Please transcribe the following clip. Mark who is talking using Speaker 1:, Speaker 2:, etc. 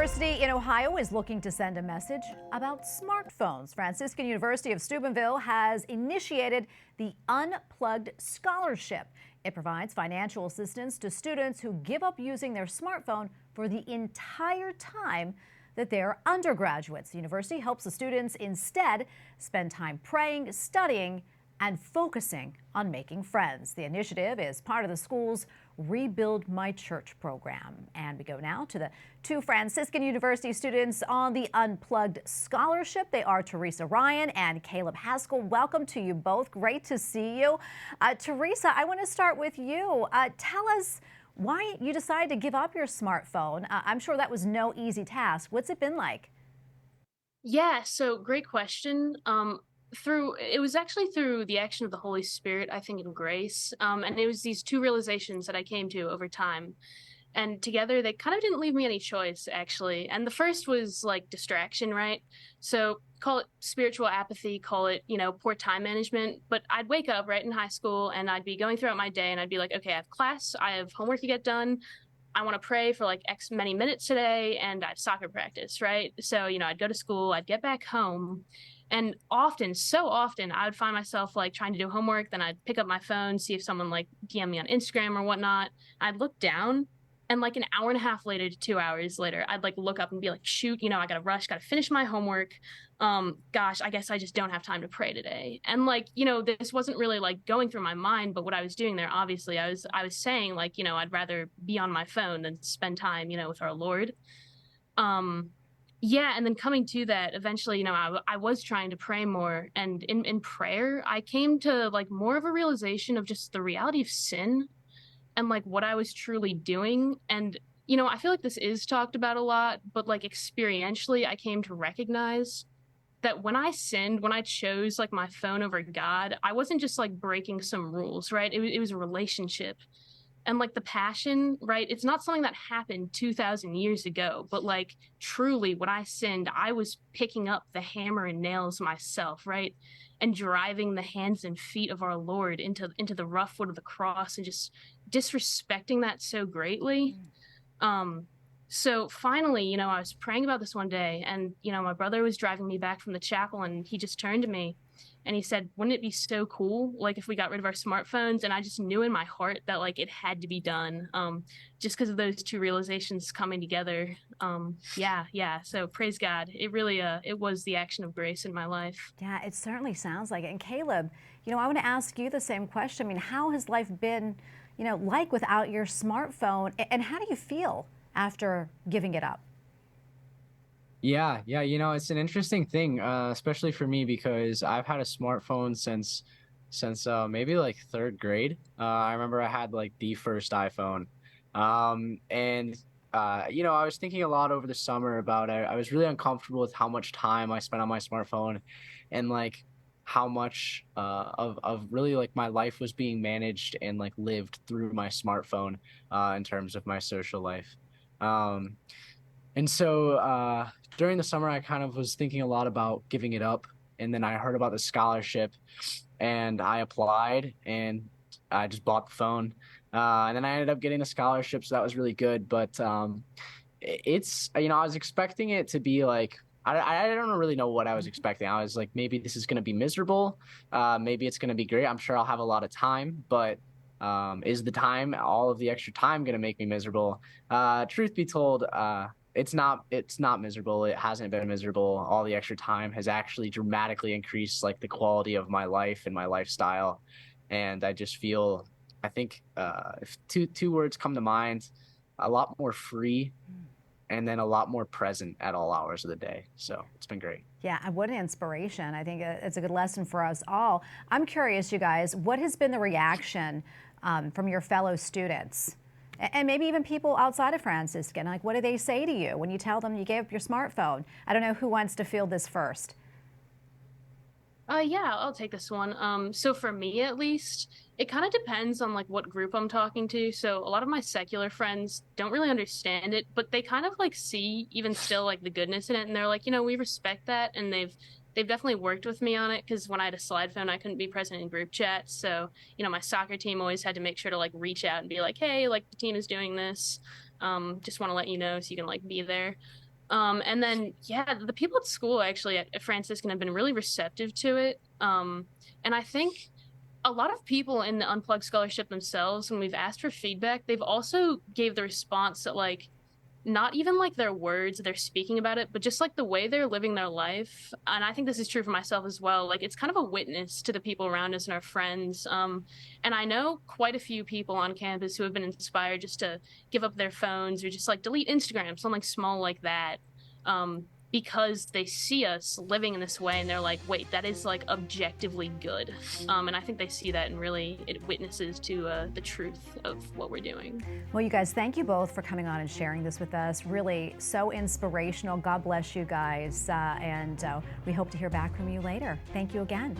Speaker 1: University in Ohio is looking to send a message about smartphones. Franciscan University of Steubenville has initiated the Unplugged Scholarship. It provides financial assistance to students who give up using their smartphone for the entire time that they're undergraduates. The university helps the students instead spend time praying, studying, and focusing on making friends. The initiative is part of the school's Rebuild My Church program. And we go now to the two Franciscan University students on the Unplugged Scholarship. They are Theresa Ryan and Caleb Haskell. Welcome to you both. Great to see you. Theresa, I want to start with you. Tell us why you decided to give up your smartphone. I'm sure that was no easy task. What's it been like?
Speaker 2: Yeah, so great question. It was actually through the action of the Holy Spirit, I think, in grace. And it was these two realizations that I came to over time. And together they kind of didn't leave me any choice, actually. And the first was like distraction, right? So call it spiritual apathy, call it, poor time management. But I'd wake up right in high school and I'd be going throughout my day and I'd be like, okay, I have class, I have homework to get done. I want to pray for like X many minutes today, and I have soccer practice, right? So, I'd go to school, I'd get back home, and often, so often, I would find myself like trying to do homework. Then I'd pick up my phone, see if someone like DM me on Instagram or whatnot. I'd look down, and like an hour and a half later to 2 hours later, I'd like look up and be like, shoot, I gotta rush, gotta finish my homework. Gosh, I guess I just don't have time to pray today. And like, this wasn't really like going through my mind, but what I was doing there, obviously, I was saying like, I'd rather be on my phone than spend time, with our Lord. Um, yeah, and then coming to that, eventually, I was trying to pray more, and in prayer, I came to like more of a realization of just the reality of sin and like what I was truly doing. And, I feel like this is talked about a lot, but like experientially, I came to recognize that when I sinned, when I chose like my phone over God, I wasn't just like breaking some rules, right? It was a relationship. And like the passion, right? It's not something that happened 2,000 years ago, but like truly when I sinned, I was picking up the hammer and nails myself, right? And driving the hands and feet of our Lord into the rough wood of the cross and just disrespecting that so greatly. Um, so finally, I was praying about this one day, and my brother was driving me back from the chapel, and he just turned to me and he said, "Wouldn't it be so cool, like if we got rid of our smartphones?" And I just knew in my heart that like it had to be done, just because of those two realizations coming together. Yeah. So praise God. It really, it was the action of grace in my life.
Speaker 1: Yeah, it certainly sounds like it. And Caleb, I want to ask you the same question. I mean, how has life been, like without your smartphone? And how do you feel after giving it up?
Speaker 3: Yeah, it's an interesting thing, especially for me because I've had a smartphone since maybe like third grade. I remember I had like the first iPhone, and I was thinking a lot over the summer about it. I was really uncomfortable with how much time I spent on my smartphone, and like how much of really like my life was being managed and like lived through my smartphone in terms of my social life. Um, and so during the summer, I kind of was thinking a lot about giving it up. And then I heard about the scholarship and I applied and I just bought the phone. And then I ended up getting the scholarship. So that was really good. But it's, I was expecting it to be like, I don't really know what I was expecting. I was like, maybe this is going to be miserable. Maybe it's going to be great. I'm sure I'll have a lot of time, but is the time, all of the extra time, going to make me miserable? Truth be told, it's not miserable. It hasn't been miserable. All the extra time has actually dramatically increased like the quality of my life and my lifestyle. And I just feel, I think if two words come to mind, a lot more free and then a lot more present at all hours of the day. So it's been great.
Speaker 1: Yeah, and what an inspiration. I think it's a good lesson for us all. I'm curious, you guys, what has been the reaction from your fellow students? And maybe even people outside of Franciscan, like what do they say to you when you tell them you gave up your smartphone? I don't know who wants to field this first.
Speaker 2: Yeah, I'll take this one. So for me at least, it kind of depends on like what group I'm talking to. So a lot of my secular friends don't really understand it, but they kind of like see even still like the goodness in it, and they're like, we respect that, and they've definitely worked with me on it because when I had a slide phone, I couldn't be present in group chats. So my soccer team always had to make sure to like reach out and be like, hey, like the team is doing this. Just want to let you know so you can like be there. And then, yeah, the people at school actually at Franciscan have been really receptive to it. And I think a lot of people in the Unplugged Scholarship themselves, when we've asked for feedback, they've also gave the response that like not even like their words they're speaking about it, but just like the way they're living their life. And I think this is true for myself as well. Like it's kind of a witness to the people around us and our friends. And I know quite a few people on campus who have been inspired just to give up their phones or just like delete Instagram, something small like that. Because they see us living in this way and they're like, wait, that is like objectively good. And I think they see that and really it witnesses to the truth of what we're doing.
Speaker 1: Well, you guys, thank you both for coming on and sharing this with us. Really so inspirational. God bless you guys. And we hope to hear back from you later. Thank you again.